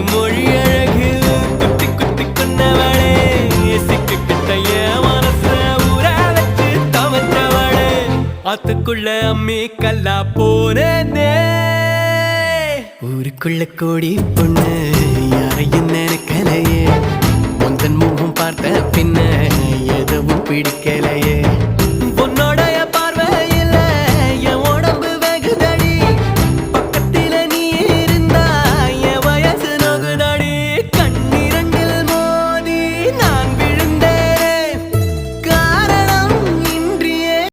மொழி அழகு குத்தி குத்தி கொண்டவளே சிக்கு கிட்டைய மனச ஊற வச்சு தவற்றவளே ஆத்துக்குள்ள அம்மி கல்லா போனே ஊருக்குள்ள கோடி பொண்ணு யாரையும் நினைக்கலையே உந்தன் முகம் பார்த்த பின்ன எதுவும் பிடிக்கலையே